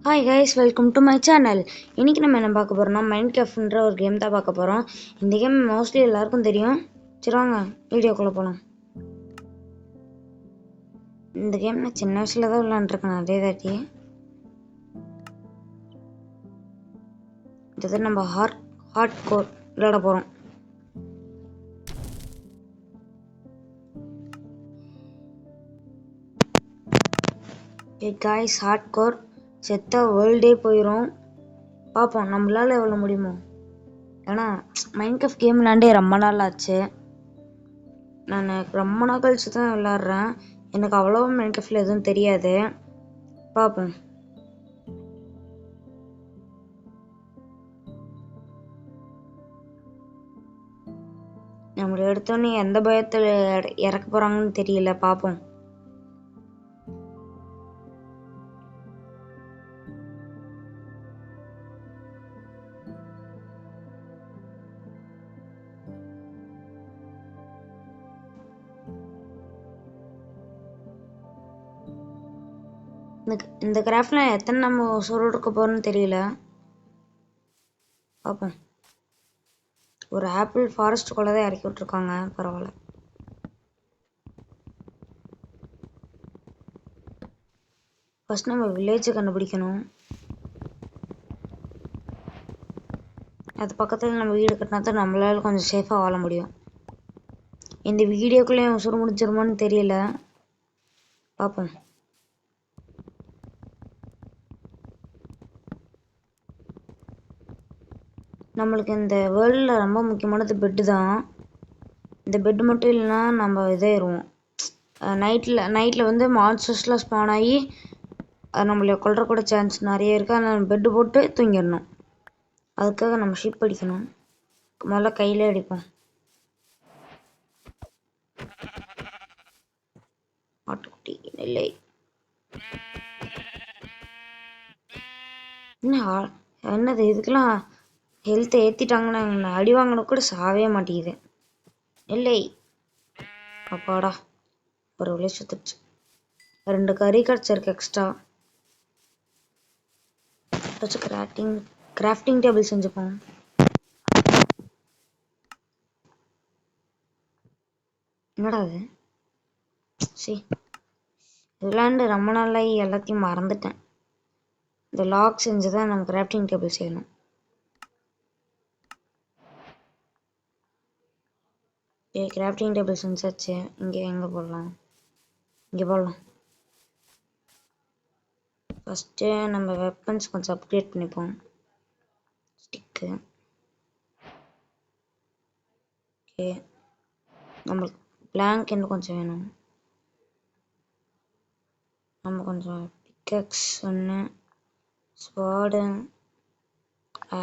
Hi guys, welcome to my channel. இன்றைக்கி நம்ம என்ன பார்க்க போகிறோம்னா மைன்கிராஃப்ட்ன்ற ஒரு கேம் தான் பார்க்க போகிறோம். இந்த கேம் மோஸ்ட்லி எல்லாருக்கும் தெரியும். சரி வாங்க வீடியோக்குள்ளே போகலாம். இந்த கேம் நான் சின்ன வயசில் தான் விளாண்டுருக்கேன் அதே தாட்டி. இது நம்ம ஹார்ட் கோர் விளையாட போகிறோம். கைஸ், ஹார்ட் கோர் செத்தா வேர்ல்டே போயிடும். பார்ப்போம் நம்மளால் எவ்வளோ முடியுமோ. ஏன்னா மைன்கிராஃப்ட் கேம் விளாண்டே ரொம்ப நாள் ஆச்சு. நான் ரொம்ப நாள் கழிச்சு தான் விளாட்றேன். எனக்கு அவ்வளோவா மைன்கிராஃப்டில் எதுவும் தெரியாது. பார்ப்போம். நம்மளை எடுத்தோன்னே எந்த பயத்தில் இறக்க போகிறாங்கன்னு தெரியல. பார்ப்போம். இந்த கிராஃப்டில் எத்தனை நம்ம சொல்லிட்டு இருக்க போகிறோன்னு தெரியல. பார்ப்போம். ஒரு ஆப்பிள் ஃபாரஸ்ட்டுக்குள்ளே தான் இறக்கி விட்ருக்காங்க. பரவாயில்ல. ஃபஸ்ட் நம்ம வில்லேஜை கண்டுபிடிக்கணும். அது பக்கத்தில் நம்ம வீடு கட்டினா தான் நம்மளால கொஞ்சம் சேஃபாக வாழ முடியும். இந்த வீடியோக்குள்ளேயும் உசுறு முடிச்சிருமான்னு தெரியல. பார்ப்போம். நம்மளுக்கு இந்த வேர்ல்டில் ரொம்ப முக்கியமானது பெட்டு தான். இந்த பெட்டு மட்டும் இல்லைன்னா நம்ம இதாயிருவோம். நைட்டில் வந்து மான்ஸ்டர்ஸ்லாம் ஸ்பான் ஆகி நம்மளை கொல்ற கூட சான்ஸ் நிறைய இருக்குது. ஆனால் பெட்டு போட்டு தூங்கிடணும். அதுக்காக நம்ம ஷிப் அடிக்கணும். முதல்ல கையில் அடிப்போம். ஆட்டுக்குட்டி இல்லை. என்னது இதுக்கெல்லாம் ஹெல்த்தை ஏற்றிட்டாங்கன்னா அடி வாங்கின கூட சாவே மாட்டேங்குது. இல்லை. அப்பாடா, ஒரு வழியாக சுத்துச்சு. 2 கறி கிடச்சிருக்கு எக்ஸ்ட்ரா. வச்சு கிராஃப்டிங் டேபிள் செஞ்சுப்போம். என்னடா அது? சரி, விளாண்டு ரொம்ப நாளாகி எல்லாத்தையும் மறந்துட்டேன். இந்த லாக் செஞ்சு தான் நம்ம கிராஃப்டிங் டேபிள் செய்யணும். கிராஃப்டிங் டேபிள் செஞ்சாச்சு. இங்கே எங்கே போடலாம்? இங்கே போடலாம். ஃபஸ்ட்டு நம்ம வெப்பன்ஸ் கொஞ்சம் அப்கிரேட் பண்ணிப்போம். ஸ்டிக்கு. ஓகே, நம்மளுக்கு பிளாங்க் இன்னும் கொஞ்சம் வேணும். நம்ம கொஞ்சம் பிக்கக்ஸ் ஒன்று, ஸ்வாடு,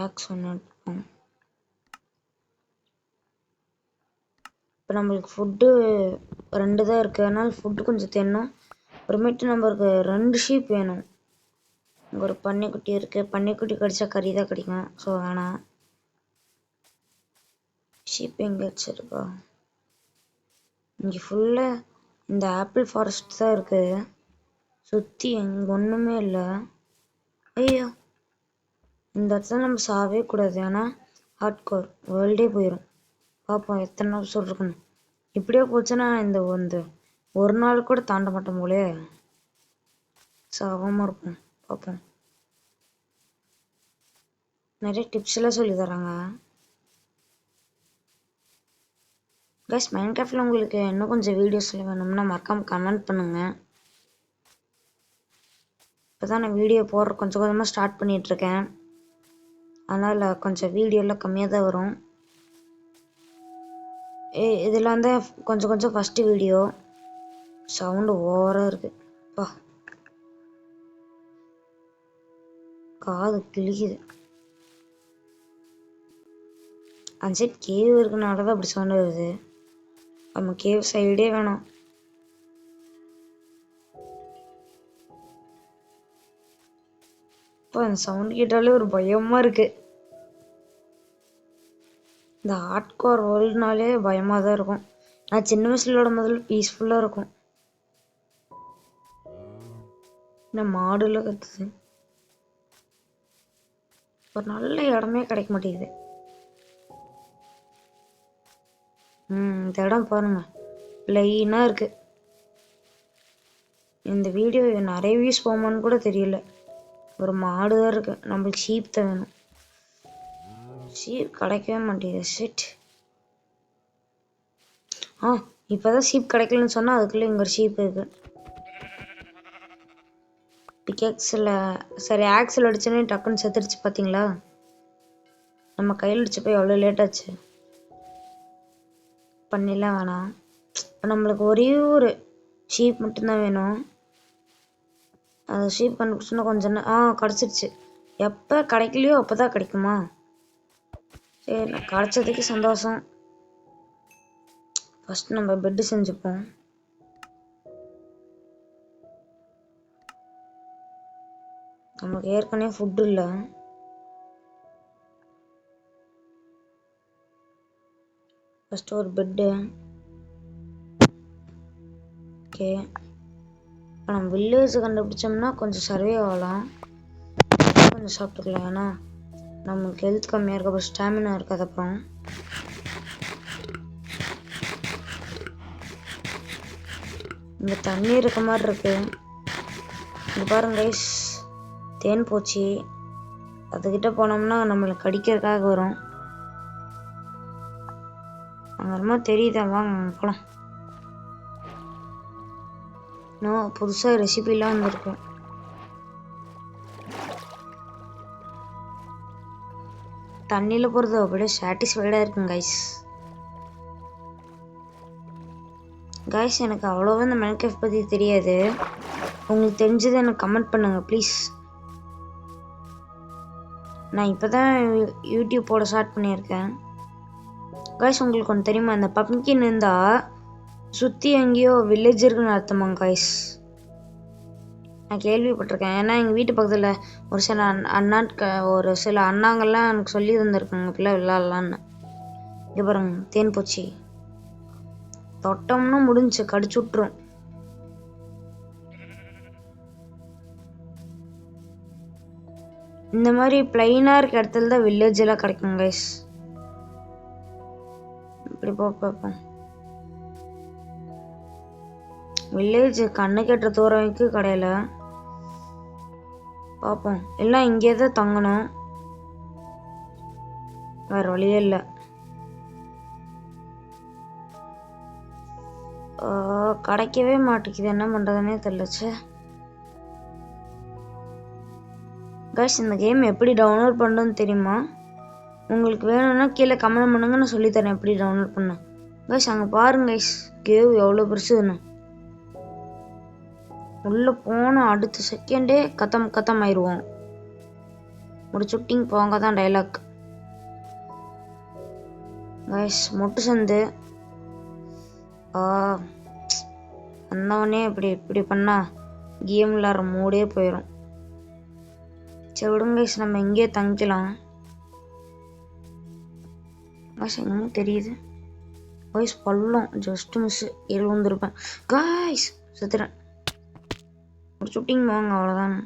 ஆக்ஸ் ஒன்று எடுப்போம். இப்போ நம்மளுக்கு ஃபுட்டு 2 தான் இருக்குது. அதனால் ஃபுட்டு கொஞ்சம் தேடணும். அப்புறமேட்டு நம்மளுக்கு 2 ஷீப் வேணும். இங்கே ஒரு பன்னிக்குட்டி இருக்குது. பன்னிக்குட்டி கடிச்சா கறி தான் கிடைக்கும். ஸோ வேணாம். ஷீப் எங்கே வச்சிருக்கா? இங்கே ஃபுல்லாக இந்த ஆப்பிள் ஃபாரஸ்ட் தான் இருக்குது. சுற்றி எங்கே ஒன்றுமே இல்லை. ஐயோ, இந்த இடத்துல நம்ம சாவே கூடாது. ஆனால் ஹார்ட் கோர் வேர்ல்டே போயிடும். பார்ப்போம் எத்தனை நாள் சொல்லிருக்கணும். இப்படியே போச்சுன்னா இந்த ஒரு நாள் கூட தாண்ட மாட்டோம் போலே. சாவாமல் இருப்போம். பார்ப்போம். நிறைய டிப்ஸ் எல்லாம் சொல்லி தராங்க. கைஸ், மைன்கிராஃப்டில் உங்களுக்கு இன்னும் கொஞ்சம் வீடியோஸில் வேணும்னா மறக்காமல் கமெண்ட் பண்ணுங்கள். இப்போ தான் நான் வீடியோ போடுற கொஞ்சம் கொஞ்சமாக ஸ்டார்ட் பண்ணிகிட்ருக்கேன். அதனால் கொஞ்சம் வீடியோலாம் கம்மியாக தான் வரும். இதில் வந்து கொஞ்சம் கொஞ்சம் ஃபஸ்ட்டு வீடியோ. சவுண்டு ஓவராக இருக்குது. பா, காது கிழிக்குது. அந்த சைட் கேவ் இருக்கனால தான் அப்படி சவுண்டு வருது. நம்ம கேவ் சைடே வேணும். இப்போ அந்த சவுண்டு கேட்டாலே ஒரு பயமாக இருக்குது. இந்த ஹார்ட் கோர் வேர்ல்டுனாலே பயமாக தான் இருக்கும். நான் சின்ன வயசுல விளாடும் முதல்ல பீஸ்ஃபுல்லாக இருக்கும். இந்த மாடுலாம் கத்துது. ஒரு நல்ல இடமே கிடைக்க மாட்டேங்குது. இந்த இடம் பாருங்க, லைனாக இருக்கு. இந்த வீடியோ நிறைய வியூஸ் போமான்னு கூட தெரியல. ஒரு மாடு தான் இருக்கு. நம்மளுக்கு ஷீப் தான் வேணும். ஷீப் கிடைக்கவே மாட்டேங்குது. ஷிட். இப்போதான் ஷீப் கிடைக்கலன்னு சொன்னால் அதுக்குள்ளே இங்கே ஒரு ஷீப் இருக்கு. பிக்கேக்ஸில் சரி ஆக்ஸில் அடிச்சோன்னே டக்குன்னு செத்துடுச்சு பார்த்தீங்களா? நம்ம கையில் அடிச்சப்போ எவ்வளோ லேட் ஆச்சு. பண்ணிடலாம் வேணாம். நம்மளுக்கு ஒரே ஒரு ஷீப் மட்டும்தான் வேணும். அது ஷீப் கண்டுபிடிச்சோன்னா கொஞ்சம் கிடச்சிருச்சு. எப்போ கிடைக்கலையோ அப்போ தான் கிடைக்குமா? சரி, கிடச்சதுக்கு சந்தோஷம். ஃபஸ்ட் நம்ம பெட்டு செஞ்சுப்போம். நமக்கு ஏற்கனவே ஃபுட்டு இல்லை. ஃபஸ்ட்டு ஒரு பெட்டு. ஓகே, இப்போ நம்ம வில்லேஜ் கண்டுபிடிச்சோம்னா கொஞ்சம் சர்வே ஆகலாம். கொஞ்சம் சாப்பிட்டுக்கலாம். ஏன்னா நம்மளுக்கு ஹெல்த் கம்மியாக இருக்க, அப்புறம் ஸ்டாமினா இருக்காது. அப்புறம் இங்கே தண்ணி இருக்க மாதிரி இருக்கு. இங்கே பாருங்க கைஸ், தேன் பூச்சி. அதுக்கிட்ட போனோம்னா நம்மளுக்கு கடிக்கிறதுக்காக வரும். அங்கே ரொம்ப தெரியுதா? வாங்க போகலாம். இன்னும் புதுசாக ரெசிபிலாம் வந்துருக்கு. தண்ணியில் போகிறது அப்படியே சாட்டிஸ்ஃபைடாக இருக்குங்க கைஸ். கைஸ், எனக்கு அவ்வளோவா இந்த மைன்கிராஃப்ட் பற்றி தெரியாது. உங்களுக்கு தெரிஞ்சதை எனக்கு கமெண்ட் பண்ணுங்கள் ப்ளீஸ். நான் இப்போ தான் யூடியூப் போட ஸ்டார்ட் பண்ணியிருக்கேன். கைஸ், உங்களுக்கு ஒன்று தெரியுமா? இந்த பம்கின் இருந்தால் சுற்றி எங்கேயோ வில்லேஜ் இருக்குன்னு அர்த்தமாங்க கைஸ். நான் கேள்விப்பட்டிருக்கேன். ஏன்னா எங்கள் வீட்டு பக்கத்தில் ஒரு சில அண்ணாங்கள்லாம் எனக்கு சொல்லி தந்துருக்காங்க இப்படிலாம் விளாட்லான்னு. இங்கே பாருங்க, தேன் பூச்சி. தொட்டோம்னா முடிஞ்சு, கடிச்சு விட்ரும். இந்த மாதிரி பிளைனாக இருக்க இடத்துல தான் வில்லேஜ் எல்லாம் கிடைக்கும் கைஸ். இப்படி பார்ப்போம். வில்லேஜ் கண்ணு கெட்டுற தூரம்க்கு கடையில பார்ப்போம். எல்லாம் இங்கே தான் தங்கணும், வேற வழியே இல்லை. கிடைக்கவே மாட்டேங்குது, என்ன பண்ணுறதுன்னே தெரியலச்சு. கைஸ், இந்த கேம் எப்படி டவுன்லோட் பண்ணுறதுன்னு தெரியுமா? உங்களுக்கு வேணும்னா கீழே கமெண்ட் பண்ணுங்க, நான் சொல்லித்தரேன் எப்படி டவுன்லோட் பண்ண. கைஸ், அங்கே பாருங்க கைஸ், கேவ் எவ்வளோ பெருசுன்னு. உள்ளே போன அடுத்த செகண்டே கத்தம் ஆயிடுவோம். ஒரு சுட்டிங் போங்க தான் டைலாக். கைஸ், மொட்டு சந்து வந்தவனே இப்படி பண்ணா கேம் விளாட்ற மூடே போயிடும். சரி விடுங்க கைஸ், நம்ம இங்கேயே தங்கிக்கலாம். கைஸ், என்னமோ தெரியுது. கைஸ், பள்ளம் ஜஸ்ட் மிஸ், வந்துருப்பேன். கைஸ், செத்துறேன். ஒரு சுட்டிங் வாங்க, அவ்வளோதான்.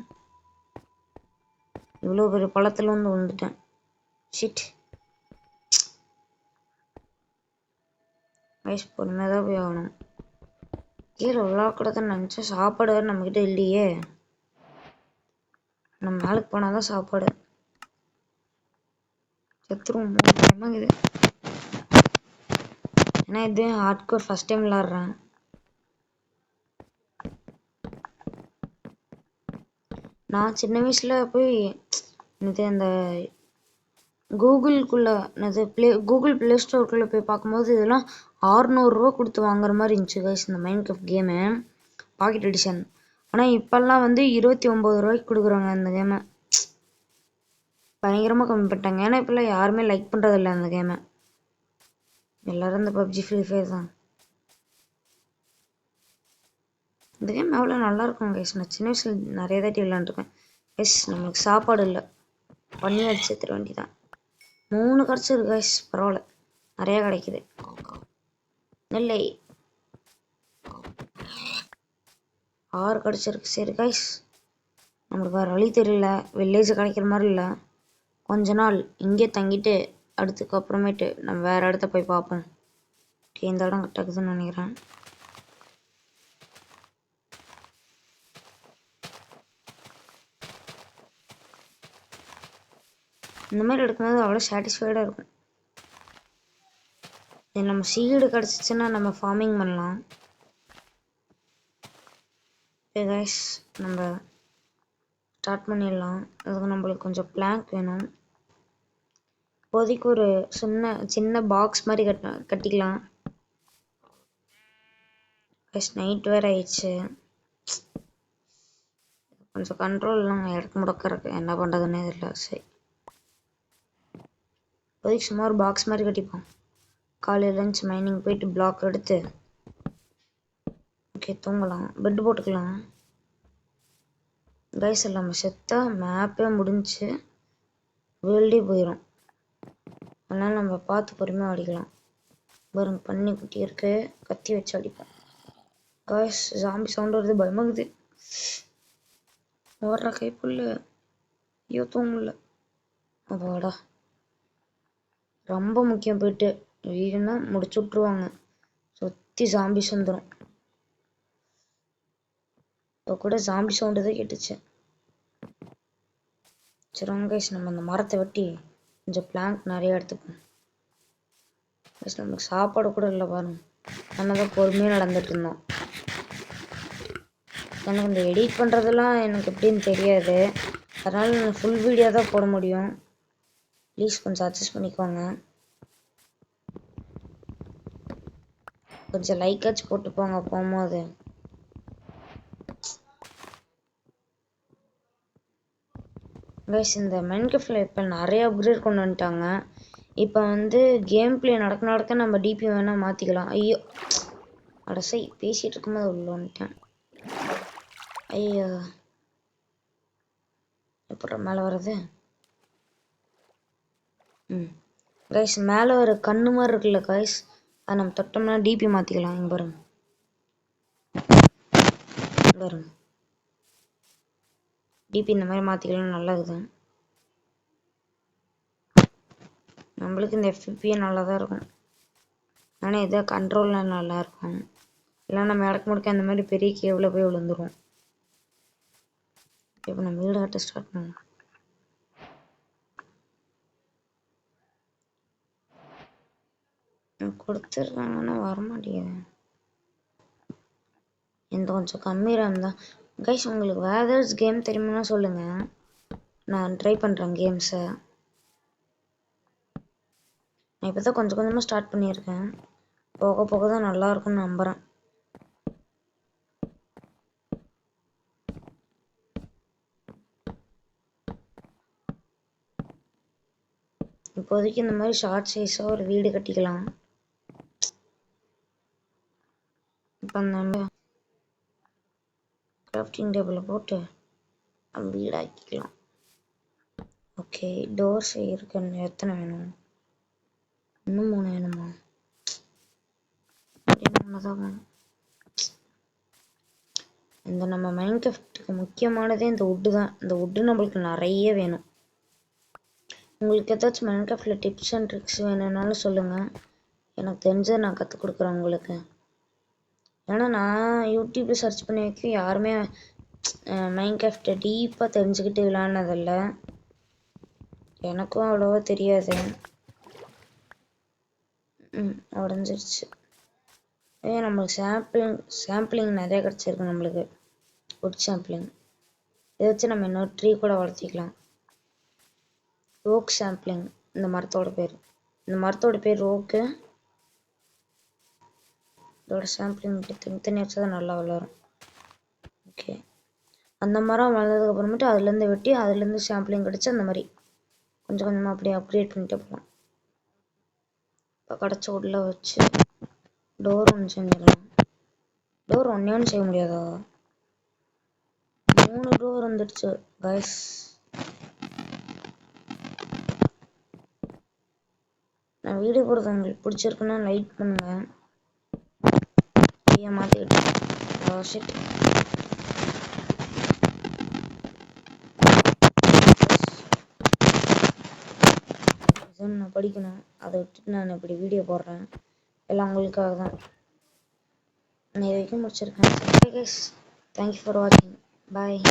இவ்வளோ பெரிய பள்ளத்தில் வந்துட்டேன். ஷிட். கைஸ், பொறுமையாக தான் போய் ஆகணும். கீழே விளாக்கூடாதுன்னு நினச்சா சாப்பாடு வேறு நம்மக்கிட்ட இல்லையே. நம்ம மேலுக்கு போனால் தான் சாப்பாடு. செத்துருவோம் இது. ஏன்னா இது ஹார்ட்கோர் ஃபஸ்ட் டைம் விளாட்றேன். நான் சின்ன வயசில் போய் இந்த கூகுள் ப்ளே ஸ்டோருக்குள்ளே போய் பார்க்கும்போது இதெல்லாம் 600 ரூபா கொடுத்து வாங்குற மாதிரி இருந்துச்சு கைஸ், இந்த மைன்கிராஃப்ட் கேமு பாக்கெட் எடிஷன். ஆனால் இப்போல்லாம் 29 ரூபாய்க்கு கொடுக்குறாங்க இந்த கேமை. பயங்கரமாக கம்மி பண்ணிட்டாங்க. ஏன்னா இப்போல்லாம் யாருமே லைக் பண்ணுறதில்ல அந்த கேமை. எல்லோரும் இந்த பப்ஜி, ஃப்ரீ ஃபயர் தான். இந்த கேம் எவ்வளோ நல்லாயிருக்கும் கைஸ். நான் சின்ன வயசில் நிறைய தாட்டி விளாண்டுருக்கேன். எஸ், நம்மளுக்கு சாப்பாடு இல்லை, பண்ணி அடிச்சு எடுத்துட வேண்டிதான். 3 கிடச்சிருக்கு கைஸ், பரவாயில்ல, நிறையா கிடைக்குது. நெல்லை 6 கிடச்சிருக்கு. சரி கைஸ், நம்மளுக்கு வேறு வழி தெரியல, வில்லேஜ் கிடைக்கிற மாதிரி இல்லை. கொஞ்ச நாள் இங்கே தங்கிட்டு அடுத்துக்கப்புறமேட்டு நம்ம வேறு இடத்த போய் பார்ப்போம். ஓகே, இந்த இடம் கரெக்டாகுதுன்னு நினைக்கிறேன். இந்த மாதிரி எடுக்கும்போது அவ்வளோ சாட்டிஸ்ஃபைடாக இருக்கும். இது நம்ம சீடு கிடச்சிச்சின்னா நம்ம ஃபார்மிங் பண்ணலாம். ஓகே கைஸ், நம்ம ஸ்டார்ட் பண்ணிடலாம். அதுக்கு நம்மளுக்கு கொஞ்சம் பிளாங்க் வேணும். இப்போதைக்கு ஒரு சின்ன பாக்ஸ் மாதிரி கட்டிக்கலாம். கைஸ், நைட் வேறு ஆயிடுச்சு. கொஞ்சம் கண்ட்ரோல்லாம் இடத்து முடக்க இருக்கு. என்ன பண்ணுறதுன்னே தெரியல. சரி, இப்போதைக்கு சும்மா ஒரு பாக்ஸ் மாதிரி கட்டிப்போம். காலையில் லஞ்ச் மைனிங் போயிட்டு பிளாக் எடுத்து ஓகே தூங்கலாம். பெட்டு போட்டுக்கலாம். கைஸ், நம்ம செத்தா மேப்பே முடிஞ்சு வேர்ல்டே போயிடும். அதனால் நம்ம பார்த்து பொறுமையாக அடிக்கலாம். பாருங்க, பண்ணி குட்டி இருக்கு, கத்தி வச்சு அடிப்போம். கைஸ், ஜாம்பி சவுண்ட் வருது, பயமாகுது. ஓடுற கைப்புள்ள. ஐயோ, தூங்கல. அப்பாடா, ரொம்ப முக்கியம். போயிட்டு வீடுனா முடிச்சு விட்ருவாங்க. சுற்றி ஜாம்பிஸ் வந்துடும். இப்போ கூட ஜாம்பி சவுண்டு தான் கேட்டுச்சு. சரி கைஸ், நம்ம அந்த மரத்தை வெட்டி கொஞ்சம் பிளாங்க் நிறைய எடுத்துப்போம். கைஸ், நமக்கு சாப்பாடு கூட இல்லை பாருங்க. நம்ம தான் பொறுமையாக நடந்துட்டு இருந்தோம். எனக்கு இந்த எடிட் பண்ணுறதெல்லாம் எனக்கு எப்படின்னு தெரியாது. அதனால் நான் ஃபுல் வீடியோ தான் போட முடியும். ப்ளீஸ் கொஞ்சம் அட்ஜஸ்ட் பண்ணிக்கோங்க. கொஞ்சம் லைக்காச்சும் போட்டு போங்க போகும்போது. கைஸ், இந்த மைன்கிராஃப்ட்ல இப்போ நிறைய அப்கிரேட் கொண்டு வந்துட்டாங்க. இப்போ வந்து கேம் பிளே நடக்க நம்ம டிபி வேணால் மாற்றிக்கலாம். ஐயோ, அடசை பேசிகிட்டு இருக்கும்போது உள்ள வந்துட்டேன். ஐயோ, எப்படி மேலே வர்றது? கைஸ், மேலே ஒரு கண்ணு மாதிரி இருக்குல்ல கைஸ், அதை நம்ம தொட்டோம்னா டிபி மாற்றிக்கலாம். இங்கே பாருங்க, பாருங்க, டிபி இந்த மாதிரி மாற்றிக்கலாம். நல்லா இருக்குது. நம்மளுக்கு இந்த எஃபிபியே நல்லா தான் இருக்கும். ஆனால் இதை கண்ட்ரோலில் நல்லா இருக்கும். இல்லை நம்ம இடக்கு முடுக்க அந்த மாதிரி பெரிய கேவில் போய் விழுந்துரும். இப்போ நம்ம வீடு கட்ட ஸ்டார்ட் பண்ணலாம். கொடுத்துருக்காங்கன்னா வரமாட்டேங்குது. இந்த கொஞ்சம் கம்மி ரேம் தான். கைஸ், உங்களுக்கு வேறு ஏதாச்சும் கேம் தெரியுமானா சொல்லுங்கள், நான் ட்ரை பண்ணுறேன் கேம்ஸை. நான் இப்போ தான் கொஞ்சம் கொஞ்சமாக ஸ்டார்ட் பண்ணியிருக்கேன். போக போக தான் நல்லாயிருக்கும்னு நம்புகிறேன். இப்போதைக்கு இந்த மாதிரி ஷார்ட் சைஸாக ஒரு வீடு கட்டிக்கலாம். இப்போ நம்ம கிராஃப்டிங் டேபிளில் போட்டு வீடு ஆக்கிக்கலாம். ஓகே, டோர்ஸ் இருக்குன்னு எத்தனை வேணும்? இன்னும் 3 வேணுமா? 3 தான் வேணும். இந்த நம்ம மைன்கிராஃப்ட்டுக்கு முக்கியமானதே இந்த வுட்டு தான். இந்த வுட்டு நம்மளுக்கு நிறைய வேணும். உங்களுக்கு ஏதாச்சும் மைன்கிராஃப்டில் டிப்ஸ் அண்ட் ட்ரிக்ஸ் வேணும்னாலும் சொல்லுங்கள், எனக்கு தெரிஞ்சதை நான் கற்றுக் கொடுக்குறேன் உங்களுக்கு. ஏன்னா நான் யூடியூப்பில் சர்ச் பண்ணி வைக்க யாருமே மைன்கிராஃப்டை டீப்பாக தெரிஞ்சுக்கிட்டு விளையாடினதில்ல. எனக்கும் அவ்வளோவா தெரியாது. உடஞ்சிருச்சு. நம்மளுக்கு சாம்பிளிங் நிறைய கிடச்சிருக்கு. நம்மளுக்கு வுட் சாம்பிளிங் இதை வச்சு நம்ம இன்னொரு ட்ரீ கூட வளர்த்திக்கலாம். ரோக் சாம்பிளிங் இந்த மரத்தோட பேர் ரோக்கு. இதோட சாம்பிளிங் தனித்தனி வச்சா தான் நல்லா வளரும். ஓகே, அந்த மரம் வளர்ந்ததுக்கு அப்புறமேட்டு அதுலேருந்து வெட்டி அதுலேருந்து சாம்பிளிங் கிடச்சி அந்த மாதிரி கொஞ்சம் கொஞ்சமாக அப்படியே அப்கிரேட் பண்ணிட்டு போகலாம். இப்போ கிடச்ச உள்ள வச்சு டோர் ஒன்று செஞ்சிடலாம். டோர் ஒன்று செய்ய முடியாதா? 3 டோர் வந்துடுச்சு கைஸ். நான் வீடியோ போடுறது உங்களுக்கு பிடிச்சிருக்குன்னா லைக் பண்ணுங்க. மாற்றிக்கிட்டேன். எக்ஸாம் நான் படிக்கணும். அதை விட்டுட்டு நான் இப்படி வீடியோ போடுறேன். எல்லாம் உங்களுக்காக தான். நான் இது வரைக்கும் முடிச்சிருக்கேன். ஓகே கைஸ், தேங்க்யூ ஃபார் வாட்சிங். பாய்.